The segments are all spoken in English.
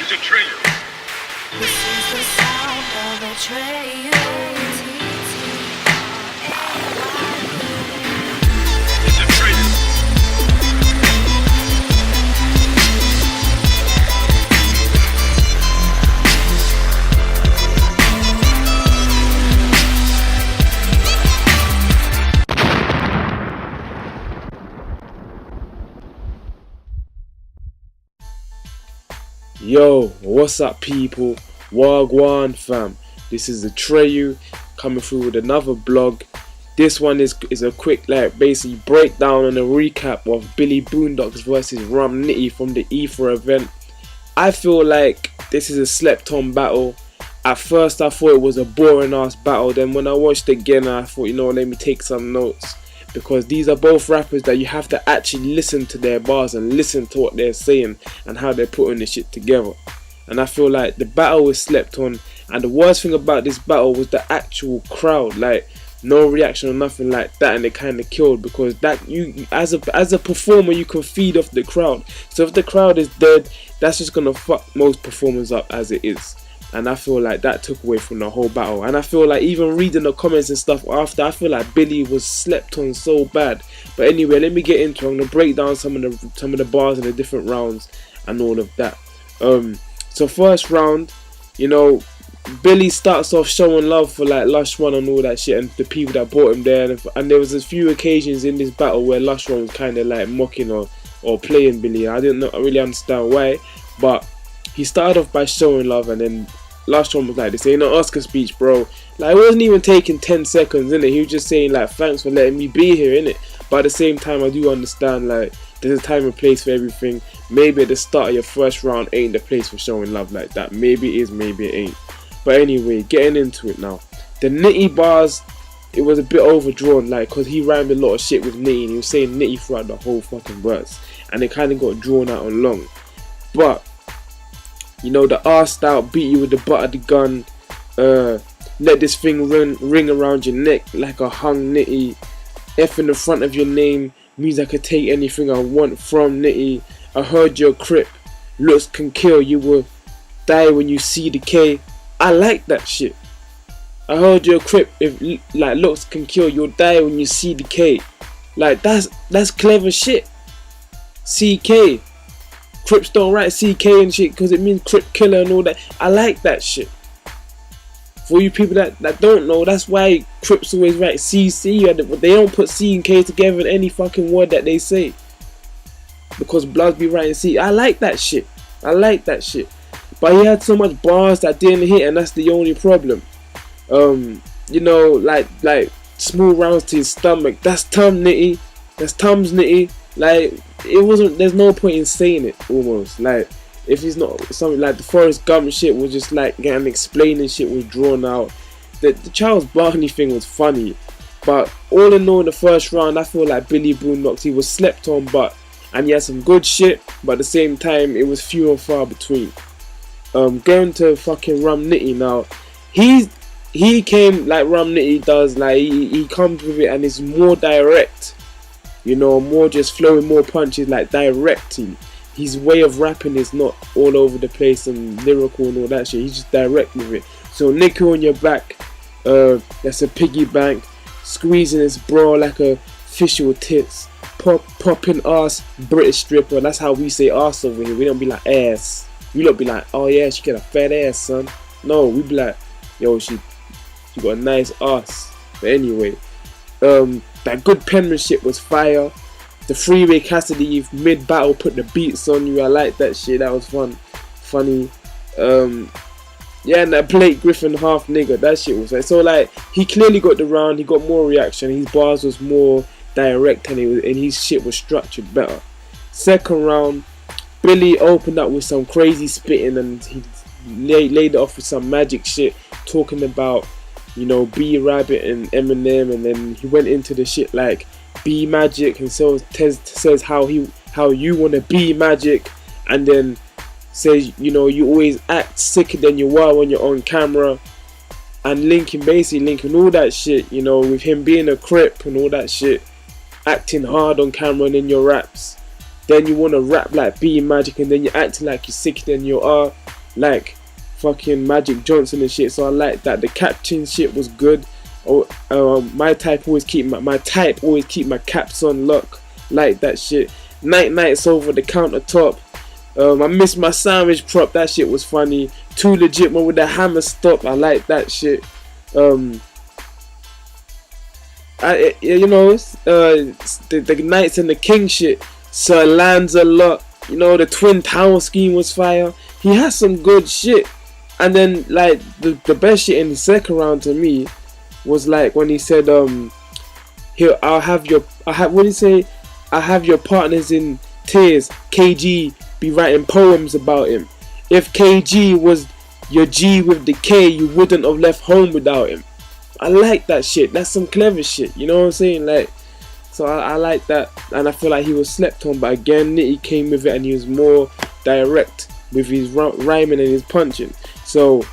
is a trio. This is the sound of a trio. It's a trio. Yo, what's up people? Wagwan fam. This is the Treyu coming through with another blog. This one is a quick basically breakdown and a recap of Billy Boondocks versus Rum Nitty from the E4 event. I feel like this is a slept on battle. At first I thought it was a boring ass battle, then when I watched it again I thought, let me take some notes. Because these are both rappers that you have to actually listen to their bars and listen to what they're saying and how they're putting the shit together. And I feel like the battle was slept on, and the worst thing about this battle was the actual crowd. Like, no reaction or nothing like that, and it kind of killed, because that you as a performer you can feed off the crowd. So if the crowd is dead, that's just gonna fuck most performers up as it is. And I feel like that took away from the whole battle. And I feel like even reading the comments and stuff after, I feel like Billy was slept on so bad. But anyway, let me get into it. I'm gonna break down some of the bars in the different rounds and all of that. So first round, Billy starts off showing love for like Lush One and all that shit, and the people that brought him there. And there was a few occasions in this battle where Lush One was kind of like mocking or playing Billy. I didn't really understand why, but he started off by showing love, and then Lush One was like, "This ain't an Oscar speech, bro." Like, it wasn't even taking 10 seconds, innit? He was just saying like, "Thanks for letting me be here," innit? But at the same time, I do understand like there's a time and place for everything. Maybe at the start of your first round ain't the place for showing love like that. Maybe it is, maybe it ain't. But anyway, getting into it now. The Nitty bars, it was a bit overdrawn, like, because he rhymed a lot of shit with Nitty, and he was saying Nitty throughout the whole fucking verse, and it kind of got drawn out and long. But the arsed out, beat you with the butt of the gun, let this thing ring around your neck like a hung Nitty, F in the front of your name means I could take anything I want from Nitty, I heard your crip, looks can kill, you will die when you see the K. I like that shit. I heard your crip, if like looks can kill, you'll die when you see the K. Like, that's clever shit. CK. Crips don't write CK and shit because it means Crip Killer and all that. I like that shit. For you people that don't know, that's why Crips always write CC. They don't put C and K together in any fucking word that they say, because Bloods be writing C. I like that shit. I like that shit. But he had so much bars that didn't hit, and that's the only problem. Like smooth rounds to his stomach. That's Tom Nitty. That's Tom's Nitty. Like, it wasn't. There's no point in saying it. Almost like, if he's not something like the Forrest Gump shit was just like getting explaining shit was drawn out. The Charles Barkley thing was funny, but all in all, in the first round, I feel like Billy Boondocks, he was slept on, and he had some good shit, but at the same time, it was few and far between. Going to fucking Rum Nitty now, he came like Rum Nitty does, like he comes with it and it's more direct. More just flowing, more punches, like directing. His way of rapping is not all over the place and lyrical and all that shit. He's just direct with it. So nickel on your back, that's a piggy bank. Squeezing his bra like a fish with tits. Popping ass, British stripper. That's how we say ass over here. We don't be like ass. We don't be like, oh yeah, she got a fat ass, son. No, we be like, yo, she got a nice ass. But anyway, that good penmanship was fire. The Freeway Cassidy mid-battle put the beats on you. I like that shit. That was funny. Yeah, and that Blake Griffin half nigga, that shit was like, so like, he clearly got the round. He got more reaction. His bars was more direct, and his shit was structured better. Second round, Billy opened up with some crazy spitting, and he laid it off with some magic shit, talking about B Rabbit and Eminem, and then he went into the shit like be magic, and says how you wanna be magic, and then says you always act sicker than you are when you're on camera, and basically linking all that shit, with him being a Crip and all that shit, acting hard on camera and in your raps. Then you wanna rap like be magic, and then you're acting like you're sicker than you are. like fucking Magic Johnson and shit. So I like that. The captain shit was good. My type always keep my caps on lock. Like that shit. Nights over the countertop. I missed my sandwich prop. That shit was funny. Too legit man with the hammer stop. I like that shit. The Knights and the King shit. Sir Lancelot. You know, the Twin Tower scheme was fire. He has some good shit. And then like the best shit in the second round to me was like when he said here I have your partners in tears. KG be writing poems about him. If KG was your G with the K, you wouldn't have left home without him. I like that shit. That's some clever shit. You know what I'm saying? Like, so I like that, and I feel like he was slept on. But again, Nitty came with it, and he was more direct with his rhyming and his punching. So,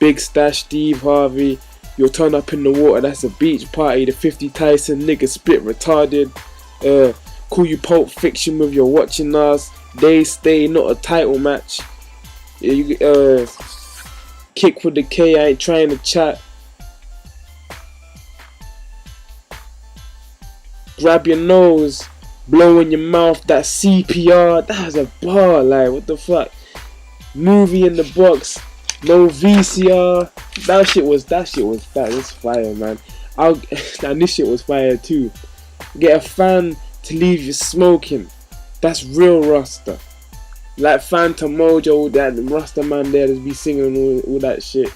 Big Stash, Steve Harvey, you'll turn up in the water. That's a beach party. The 50 Tyson nigga spit retarded. Call you Pulp Fiction with your watching us. They stay, not a title match. Kick with the K. I ain't trying to chat. Grab your nose, blow in your mouth. That CPR, that was a bar. Like, what the fuck? Movie in the box, no VCR. That was fire, man. And this shit was fire too. Get a fan to leave you smoking. That's real Rasta. Like Phantom Mojo, all that Rasta man there just be singing all that shit.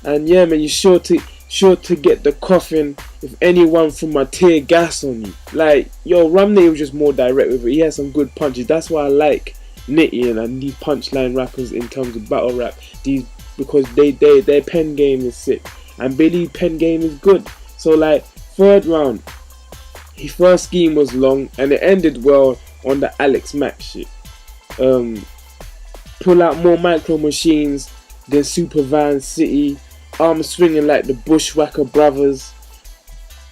And yeah, man, you're sure to get the coffin if anyone from my tear gas on you. Like, yo, Rum Nitty was just more direct with it. He had some good punches. That's why I like Nitty and these punchline rappers in terms of battle rap. Because their pen game is sick. And Billy's pen game is good. So like, third round, his first scheme was long and it ended well on the Alex Mack shit. Pull out more micro machines than Super Van City. Arm swinging like the Bushwhacker Brothers.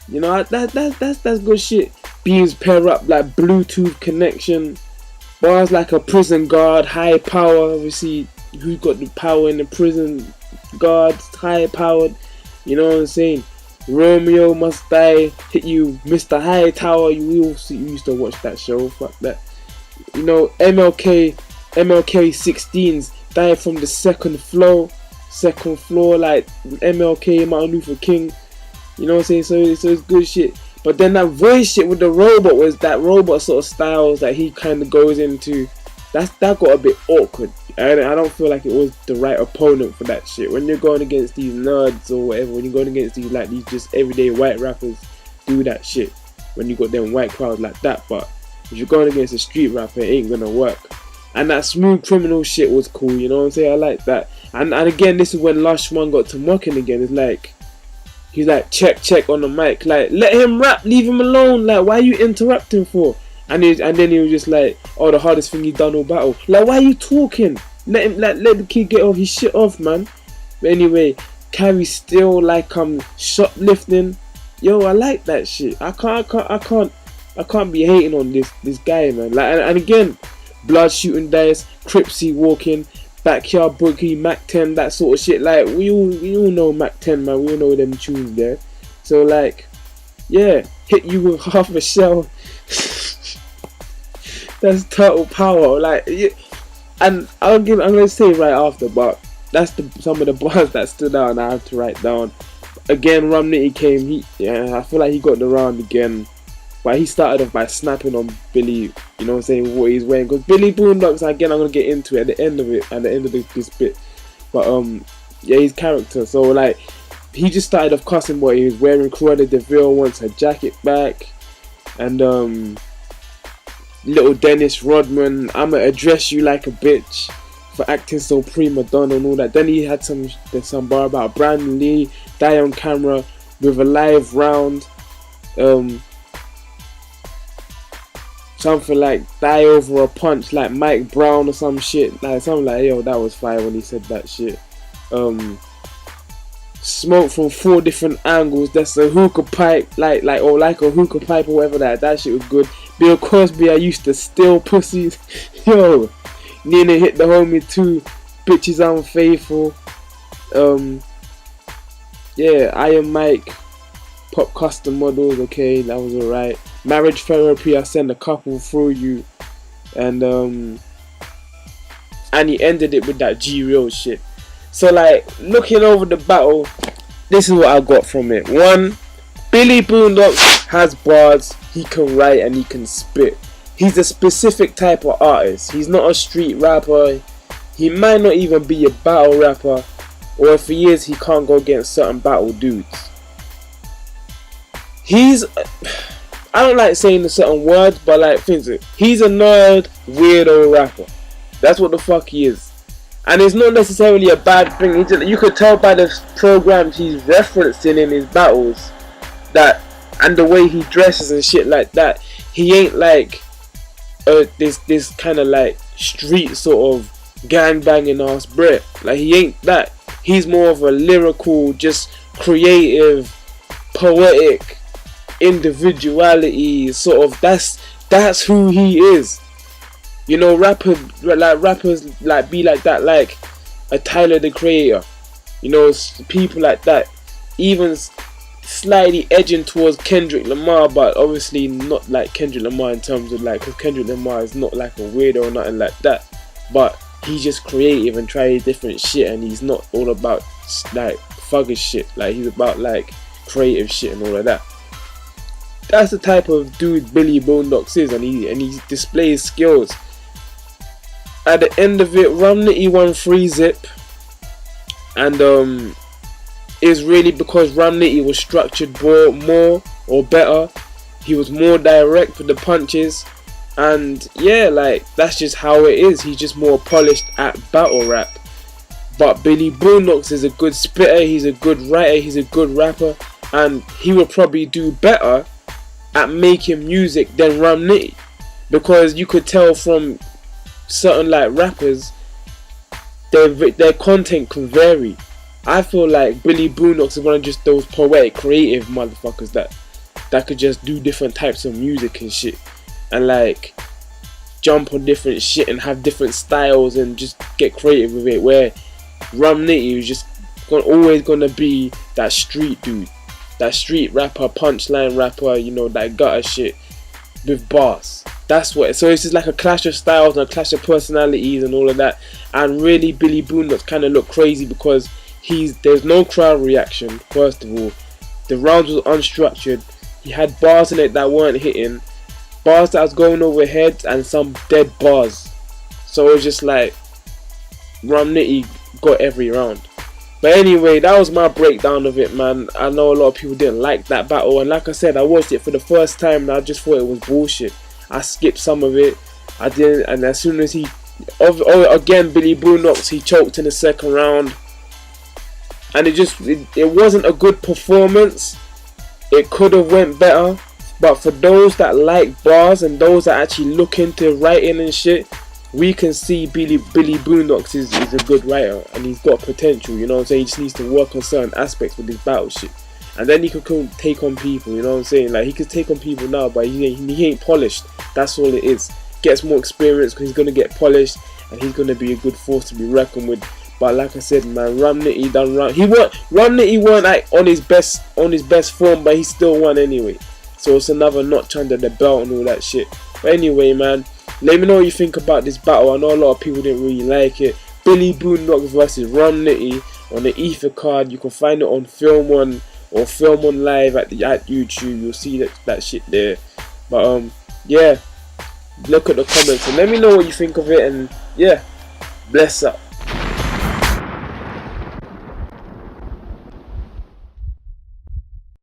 You know, that's good shit. Beams pair up like Bluetooth connection. Bars like a prison guard. High power. Obviously, who got the power in the prison guards? High powered. You know what I'm saying? Romeo Must Die. Hit you, Mr. High Tower. You used to watch that show. Fuck that. You know, MLK 16s die from the second floor, like MLK, Martin Luther King. You know what I'm saying? So it's good shit. But then that voice shit with the robot was that robot sort of styles that he kind of goes into. That got a bit awkward. I don't feel like it was the right opponent for that shit. When you're going against these nerds or whatever, when you're going against these like these just everyday white rappers, do that shit. When you got them white crowds like that, but if you're going against a street rapper, it ain't gonna work. And that Smooth Criminal shit was cool, you know what I'm saying? I like that. And again, this is when Lush One got to mocking again. It's like, he's like, check on the mic. Like, let him rap, leave him alone. Like, why are you interrupting for? And then he was just like, oh, the hardest thing he done all battle. Like, why are you talking? Let the kid get off his shit off, man. But anyway, Carrie still like shoplifting. Yo, I like that shit. I can't be hating on this guy, man. Like, and again, blood shooting dice, Cripsy walking, backyard bookie, Mac 10, that sort of shit. Like, we all know Mac 10, man. We all know them tunes there. So like, yeah, hit you with half a shell. That's total power. Like, yeah. And I'm gonna say right after, but that's some of the bars that stood out and I have to write down. Again, Rum Nitty came. I feel like he got the round again. But he started off by snapping on Billy, you know what I'm saying, what he's wearing. Because Billy Boondocks, again, I'm going to get into it at the end of this bit. But, yeah, his character. So, like, he just started off cussing what he was wearing. Cruella de Vil wants her jacket back. And, little Dennis Rodman, I'ma address you like a bitch for acting so prima donna and all that. Then he had some bar about Brandon Lee, die on camera with a live round. Something like die over a punch like Mike Brown or some shit. Like something like, yo, that was fire when he said that shit. Smoke from 4 different angles. That's a hookah pipe, like a hookah pipe or whatever. That shit was good. Bill Cosby, I used to steal pussies. Yo, Nina hit the homie too. Bitches Unfaithful. Yeah, Iron Mike, Pop Custom Models. Okay, that was alright. Marriage Therapy, I sent a couple through you, and he ended it with that G Real shit. So like, looking over the battle, this is what I got from it. One, Billy Boondocks has bars, he can write and he can spit. He's a specific type of artist. He's not a street rapper. He might not even be a battle rapper, or if he is, he can't go against certain battle dudes. I don't like saying a certain words, but like, he's a nerd, weirdo rapper. That's what the fuck he is. And it's not necessarily a bad thing. You could tell by the programs he's referencing in his battles, that, and the way he dresses and shit like that, he ain't like this kind of like street sort of gang banging ass Brit. Like, he ain't that. He's more of a lyrical, just creative, poetic individuality sort of. That's who he is. You know, rappers like be like that, like a Tyler the Creator. You know, people like that. Even slightly edging towards Kendrick Lamar, but obviously not like Kendrick Lamar in terms of like, because Kendrick Lamar is not like a weirdo or nothing like that. But he's just creative and trying different shit, and he's not all about like thuggish shit. Like, he's about like creative shit and all of that. That's the type of dude Billy Boondocks is, and he displays skills. At the end of it, Rum Nitty won 3-zip, and is really because Rum Nitty was structured more or better. He was more direct with the punches, and yeah, like, that's just how it is. He's just more polished at battle rap. But Billy Boondocks is a good spitter, he's a good writer, he's a good rapper, and he will probably do better at making music than Rum Nitty, because you could tell from certain like rappers, their content can vary. I feel like Billy Boondocks is one of just those poetic, creative motherfuckers that could just do different types of music and shit, and like jump on different shit and have different styles and just get creative with it. Where Rum Nitty is just always gonna be that street dude, that street rapper, punchline rapper, you know, that gutter shit with bars. That's what. So it's just like a clash of styles and a clash of personalities and all of that. And really, Billy Boondocks kind of look crazy because there's no crowd reaction. First of all, the rounds was unstructured. He had bars in it that weren't hitting, bars that was going over heads, and some dead bars. So it was just like Rum Nitty got every round. But anyway, that was my breakdown of it, man. I know a lot of people didn't like that battle, and like I said, I watched it for the first time and I just thought it was bullshit. I skipped some of it. I didn't, and as soon as again, Billy Boondocks, he choked in the second round, and it wasn't a good performance. It could have went better, but for those that like bars and those that actually look into writing and shit, we can see Billy Boondocks is a good writer, and he's got potential, you know what I'm saying? He just needs to work on certain aspects with his battle shit, and then he could take on people, you know what I'm saying? Like, he could take on people now, but he ain't polished. That's all it is. Gets more experience because he's gonna get polished, and he's gonna be a good force to be reckoned with. But like I said, man, Rum Nitty done Rum Nitty weren't like on his best form, but he still won anyway. So it's another notch under the belt and all that shit. But anyway, man, let me know what you think about this battle. I know a lot of people didn't really like it. Billy Boondocks versus Rum Nitty on the Ether card. You can find it on Film One or Film One Live at YouTube. You'll see that shit there. But yeah, look at the comments and let me know what you think of it. And yeah, bless up.